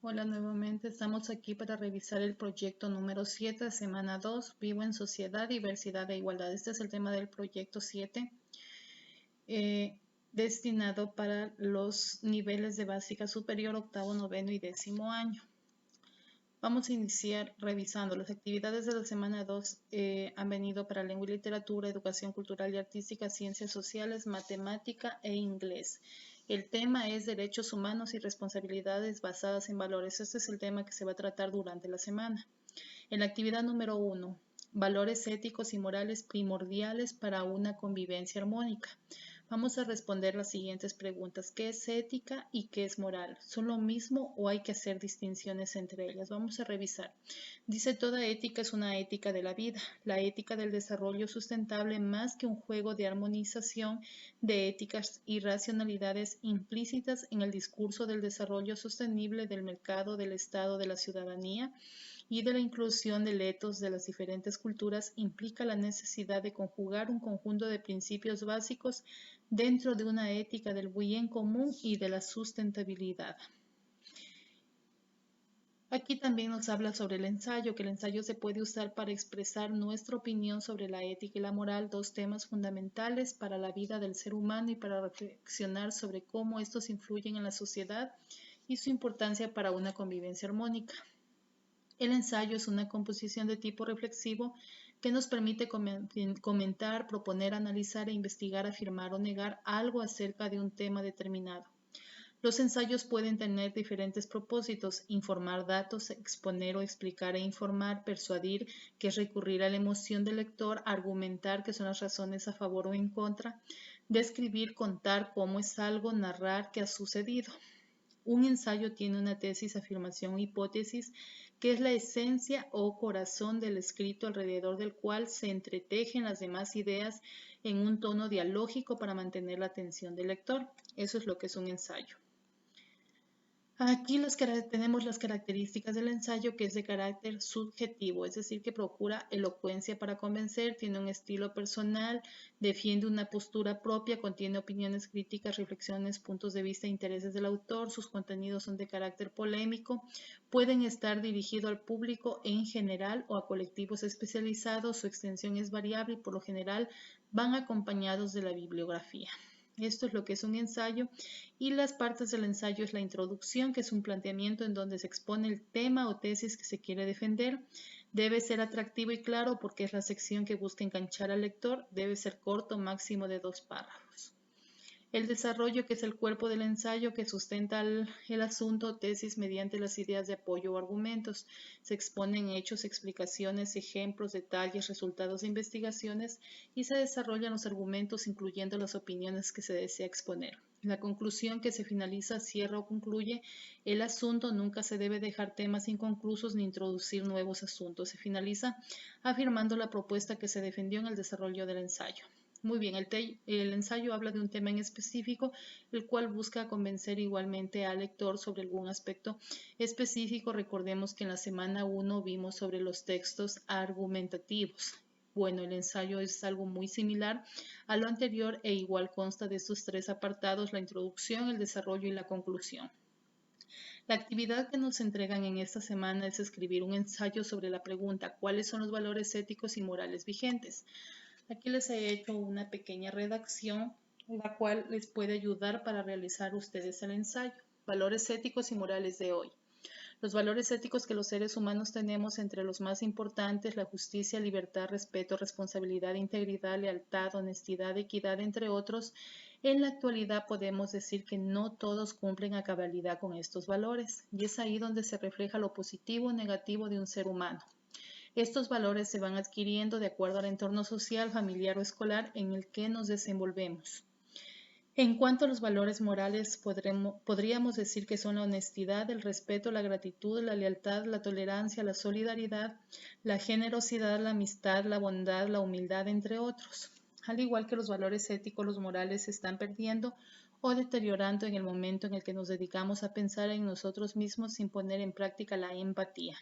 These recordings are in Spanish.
Hola nuevamente, estamos aquí para revisar el proyecto número 7, semana 2, Vivo en Sociedad, Diversidad e Igualdad. Este es el tema del proyecto 7, destinado para los niveles de básica superior, octavo, noveno y décimo año. Vamos a iniciar revisando. Las actividades de la semana 2 han venido para lengua y literatura, educación cultural y artística, ciencias sociales, matemática e inglés. El tema es derechos humanos y responsabilidades basadas en valores. Este es el tema que se va a tratar durante la semana. En la actividad número 1, valores éticos y morales primordiales para una convivencia armónica. Vamos a responder las siguientes preguntas. ¿Qué es ética y qué es moral? ¿Son lo mismo o hay que hacer distinciones entre ellas? Vamos a revisar. Dice, toda ética es una ética de la vida. La ética del desarrollo sustentable, más que un juego de armonización de éticas y racionalidades implícitas en el discurso del desarrollo sostenible del mercado, del Estado, de la ciudadanía y de la inclusión del etos de las diferentes culturas, implica la necesidad de conjugar un conjunto de principios básicos dentro de una ética del bien común y de la sustentabilidad. Aquí también nos habla sobre el ensayo, que el ensayo se puede usar para expresar nuestra opinión sobre la ética y la moral, dos temas fundamentales para la vida del ser humano y para reflexionar sobre cómo estos influyen en la sociedad y su importancia para una convivencia armónica. El ensayo es una composición de tipo reflexivo que nos permite comentar, proponer, analizar e investigar, afirmar o negar algo acerca de un tema determinado. Los ensayos pueden tener diferentes propósitos: informar datos, exponer o explicar e informar, persuadir, que es recurrir a la emoción del lector, argumentar, que son las razones a favor o en contra, describir, contar cómo es algo, narrar qué ha sucedido. Un ensayo tiene una tesis, afirmación o hipótesis, que es la esencia o corazón del escrito alrededor del cual se entretejen las demás ideas en un tono dialógico para mantener la atención del lector. Eso es lo que es un ensayo. Aquí tenemos las características del ensayo, que es de carácter subjetivo, es decir, que procura elocuencia para convencer, tiene un estilo personal, defiende una postura propia, contiene opiniones críticas, reflexiones, puntos de vista e intereses del autor, sus contenidos son de carácter polémico, pueden estar dirigidos al público en general o a colectivos especializados, su extensión es variable y por lo general van acompañados de la bibliografía. Esto es lo que es un ensayo, y las partes del ensayo es la introducción, que es un planteamiento en donde se expone el tema o tesis que se quiere defender. Debe ser atractivo y claro porque es la sección que busca enganchar al lector. Debe ser corto, máximo de 2 párrafos. El desarrollo, que es el cuerpo del ensayo que sustenta el asunto, tesis mediante las ideas de apoyo o argumentos. Se exponen hechos, explicaciones, ejemplos, detalles, resultados de investigaciones y se desarrollan los argumentos incluyendo las opiniones que se desea exponer. La conclusión, que se finaliza, cierra o concluye el asunto. Nunca se debe dejar temas inconclusos ni introducir nuevos asuntos. Se finaliza afirmando la propuesta que se defendió en el desarrollo del ensayo. Muy bien, el ensayo habla de un tema en específico, el cual busca convencer igualmente al lector sobre algún aspecto específico. Recordemos que en la semana 1 vimos sobre los textos argumentativos. Bueno, el ensayo es algo muy similar a lo anterior e igual consta de estos 3 apartados: la introducción, el desarrollo y la conclusión. La actividad que nos entregan en esta semana es escribir un ensayo sobre la pregunta: ¿cuáles son los valores éticos y morales vigentes? Aquí les he hecho una pequeña redacción, la cual les puede ayudar para realizar ustedes el ensayo. Valores éticos y morales de hoy. Los valores éticos que los seres humanos tenemos, entre los más importantes: la justicia, libertad, respeto, responsabilidad, integridad, lealtad, honestidad, equidad, entre otros. En la actualidad podemos decir que no todos cumplen a cabalidad con estos valores, y es ahí donde se refleja lo positivo o negativo de un ser humano. Estos valores se van adquiriendo de acuerdo al entorno social, familiar o escolar en el que nos desenvolvemos. En cuanto a los valores morales, podríamos decir que son la honestidad, el respeto, la gratitud, la lealtad, la tolerancia, la solidaridad, la generosidad, la amistad, la bondad, la humildad, entre otros. Al igual que los valores éticos, los morales se están perdiendo o deteriorando en el momento en el que nos dedicamos a pensar en nosotros mismos sin poner en práctica la empatía.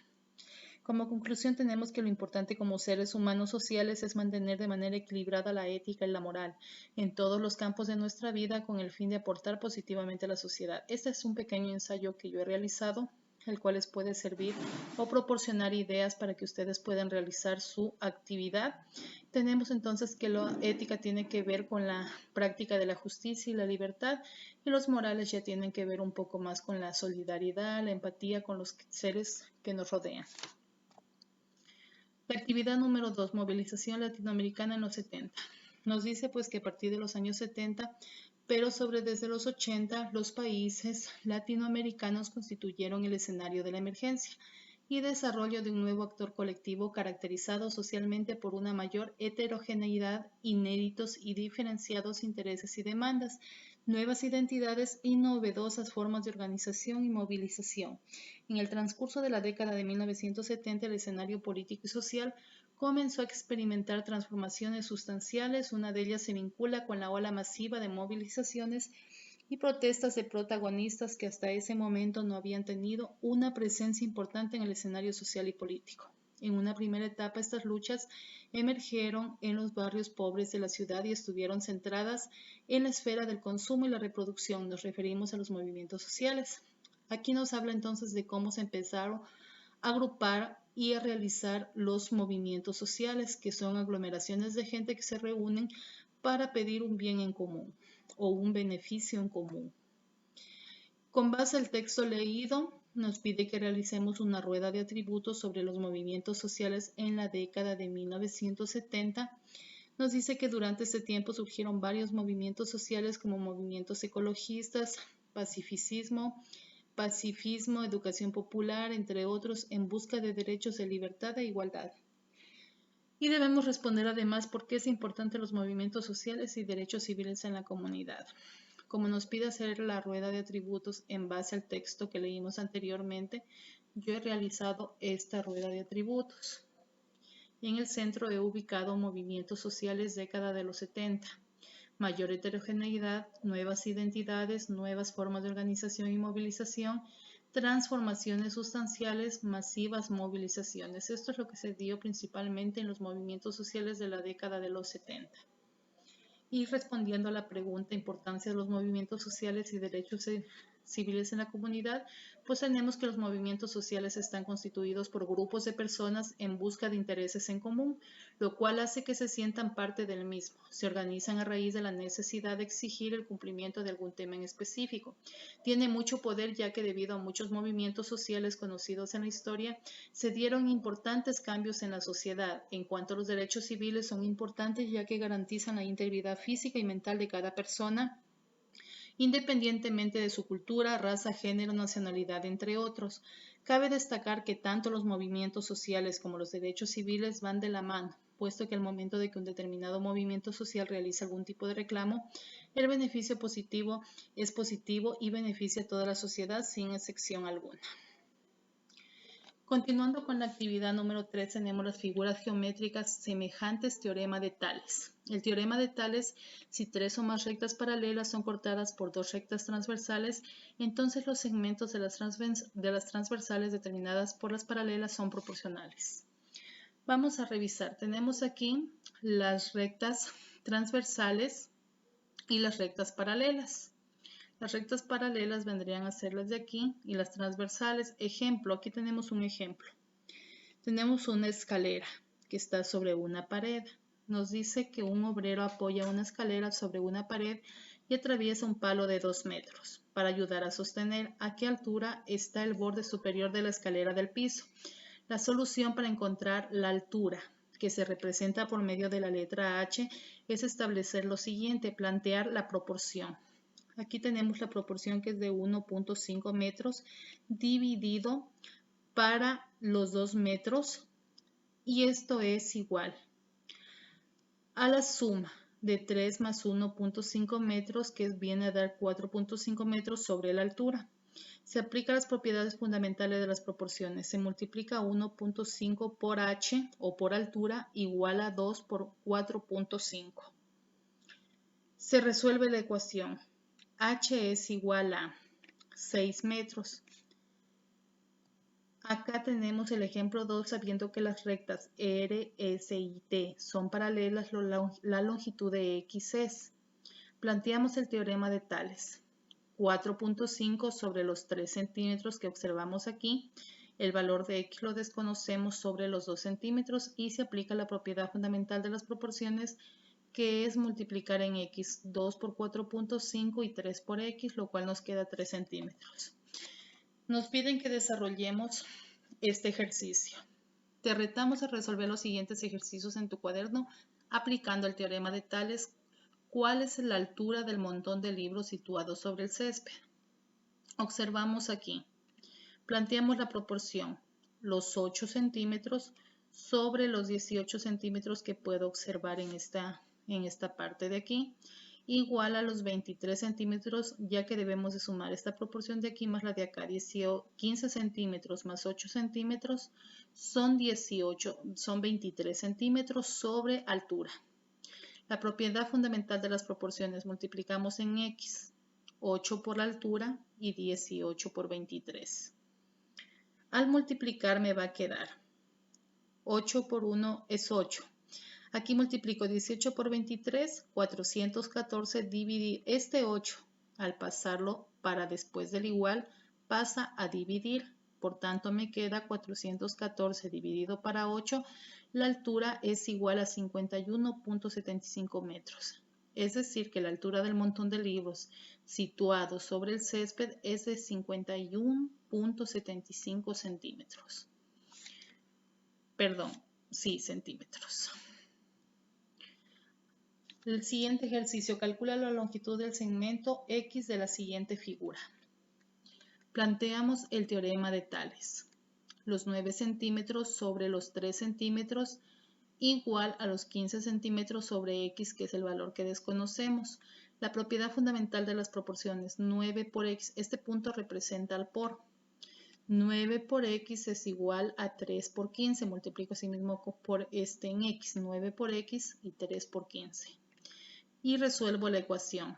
Como conclusión, tenemos que lo importante como seres humanos sociales es mantener de manera equilibrada la ética y la moral en todos los campos de nuestra vida, con el fin de aportar positivamente a la sociedad. Este es un pequeño ensayo que yo he realizado. el cual les puede servir o proporcionar ideas para que ustedes puedan realizar su actividad. Tenemos entonces que la ética tiene que ver con la práctica de la justicia y la libertad, y los morales ya tienen que ver un poco más con la solidaridad, la empatía con los seres que nos rodean. La actividad número 2, movilización latinoamericana en los 70. Nos dice pues que a partir de los años 70, pero desde los 80, los países latinoamericanos constituyeron el escenario de la emergencia y desarrollo de un nuevo actor colectivo caracterizado socialmente por una mayor heterogeneidad, inéditos y diferenciados intereses y demandas, nuevas identidades y novedosas formas de organización y movilización. En el transcurso de la década de 1970, el escenario político y social comenzó a experimentar transformaciones sustanciales. Una de ellas se vincula con la ola masiva de movilizaciones y protestas de protagonistas que hasta ese momento no habían tenido una presencia importante en el escenario social y político. En una primera etapa, estas luchas emergieron en los barrios pobres de la ciudad y estuvieron centradas en la esfera del consumo y la reproducción. Nos referimos a los movimientos sociales. Aquí nos habla entonces de cómo se empezaron a agrupar y a realizar los movimientos sociales, que son aglomeraciones de gente que se reúnen para pedir un bien en común o un beneficio en común. Con base al texto leído, nos pide que realicemos una rueda de atributos sobre los movimientos sociales en la década de 1970. Nos dice que durante este tiempo surgieron varios movimientos sociales como movimientos ecologistas, pacifismo, educación popular, entre otros, en busca de derechos de libertad e igualdad. Y debemos responder además por qué es importante los movimientos sociales y derechos civiles en la comunidad. Como nos pide hacer la rueda de atributos en base al texto que leímos anteriormente, yo he realizado esta rueda de atributos. En el centro he ubicado movimientos sociales década de los 70. Mayor heterogeneidad, nuevas identidades, nuevas formas de organización y movilización, transformaciones sustanciales, masivas movilizaciones. Esto es lo que se dio principalmente en los movimientos sociales de la década de los 70. Y respondiendo a la pregunta, importancia de los movimientos sociales y derechos civiles en la comunidad, pues tenemos que los movimientos sociales están constituidos por grupos de personas en busca de intereses en común, lo cual hace que se sientan parte del mismo. Se organizan a raíz de la necesidad de exigir el cumplimiento de algún tema en específico. Tiene mucho poder, ya que debido a muchos movimientos sociales conocidos en la historia, se dieron importantes cambios en la sociedad. En cuanto a los derechos civiles, son importantes ya que garantizan la integridad física y mental de cada persona, independientemente de su cultura, raza, género, nacionalidad, entre otros. Cabe destacar que tanto los movimientos sociales como los derechos civiles van de la mano, puesto que al momento de que un determinado movimiento social realiza algún tipo de reclamo, el beneficio positivo es positivo y beneficia a toda la sociedad sin excepción alguna. Continuando con la actividad número 3, tenemos las figuras geométricas semejantes, teorema de Tales. El teorema de Tales, si tres o más rectas paralelas son cortadas por dos rectas transversales, entonces los segmentos de las transversales determinadas por las paralelas son proporcionales. Vamos a revisar. Tenemos aquí las rectas transversales y las rectas paralelas. Las rectas paralelas vendrían a ser las de aquí y las transversales. Ejemplo, aquí tenemos un ejemplo. Tenemos una escalera que está sobre una pared. Nos dice que un obrero apoya una escalera sobre una pared y atraviesa un palo de 2 metros para ayudar a sostener a qué altura está el borde superior de la escalera del piso. La solución para encontrar la altura, que se representa por medio de la letra H, es establecer lo siguiente: plantear la proporción. Aquí tenemos la proporción, que es de 1.5 metros dividido para los 2 metros, y esto es igual a la suma de 3 más 1.5 metros, que viene a dar 4.5 metros sobre la altura. Se aplican las propiedades fundamentales de las proporciones. Se multiplica 1.5 por h o por altura igual a 2 por 4.5. Se resuelve la ecuación. H es igual a 6 metros. Acá tenemos el ejemplo 2, sabiendo que las rectas R, S y T son paralelas, la longitud de X es. Planteamos el teorema de Tales. 4.5 sobre los 3 centímetros que observamos aquí. El valor de x lo desconocemos sobre los 2 centímetros y se aplica la propiedad fundamental de las proporciones, que es multiplicar en x 2 por 4.5 y 3 por x, lo cual nos queda 3 centímetros. Nos piden que desarrollemos este ejercicio. Te retamos a resolver los siguientes ejercicios en tu cuaderno aplicando el teorema de Tales. ¿Cuál es la altura del montón de libros situado sobre el césped? Observamos aquí. Planteamos la proporción, los 8 centímetros sobre los 18 centímetros que puedo observar en esta parte de aquí, igual a los 23 centímetros, ya que debemos de sumar esta proporción de aquí más la de acá. 15 centímetros más 8 centímetros son 23 centímetros sobre altura. La propiedad fundamental de las proporciones, multiplicamos en x, 8 por la altura y 18 por 23. Al multiplicar me va a quedar 8 por 1 es 8. Aquí multiplico 18 por 23, 414 dividir este 8. Al pasarlo para después del igual, pasa a dividir. Por tanto, me queda 414 dividido para 8. La altura es igual a 51.75 metros. Es decir, que la altura del montón de libros situado sobre el césped es de 51.75 centímetros. Perdón, sí, centímetros. El siguiente ejercicio, calcula la longitud del segmento X de la siguiente figura. Planteamos el teorema de Tales. Los 9 centímetros sobre los 3 centímetros igual a los 15 centímetros sobre X, que es el valor que desconocemos. La propiedad fundamental de las proporciones, 9 por X, este punto representa el por. 9 por X es igual a 3 por 15, multiplico así mismo por este en X, 9 por X y 3 por 15. Y resuelvo la ecuación.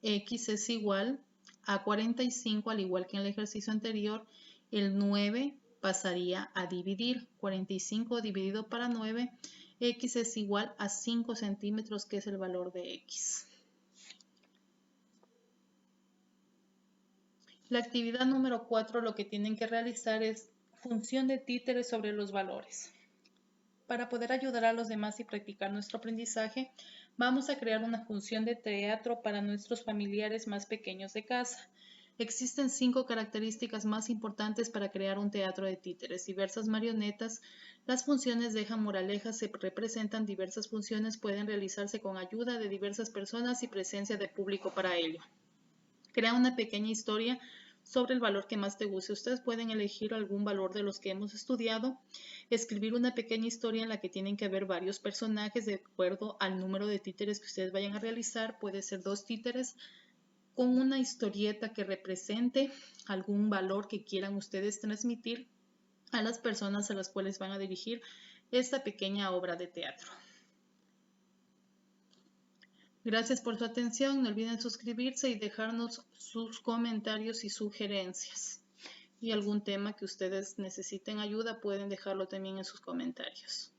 X es igual a 45, al igual que en el ejercicio anterior, el 9 pasaría a dividir. 45 dividido para 9, X es igual a 5 centímetros, que es el valor de X. La actividad número 4, lo que tienen que realizar es función de títeres sobre los valores. Para poder ayudar a los demás y practicar nuestro aprendizaje, vamos a crear una función de teatro para nuestros familiares más pequeños de casa. Existen 5 características más importantes para crear un teatro de títeres. Diversas marionetas. Las funciones dejan moralejas, se representan diversas funciones, pueden realizarse con ayuda de diversas personas y presencia de público para ello. Crea una pequeña historia sobre el valor que más te guste. Ustedes pueden elegir algún valor de los que hemos estudiado, escribir una pequeña historia en la que tienen que haber varios personajes de acuerdo al número de títeres que ustedes vayan a realizar. Puede ser 2 títeres con una historieta que represente algún valor que quieran ustedes transmitir a las personas a las cuales van a dirigir esta pequeña obra de teatro. Gracias por su atención. No olviden suscribirse y dejarnos sus comentarios y sugerencias. Y algún tema que ustedes necesiten ayuda, pueden dejarlo también en sus comentarios.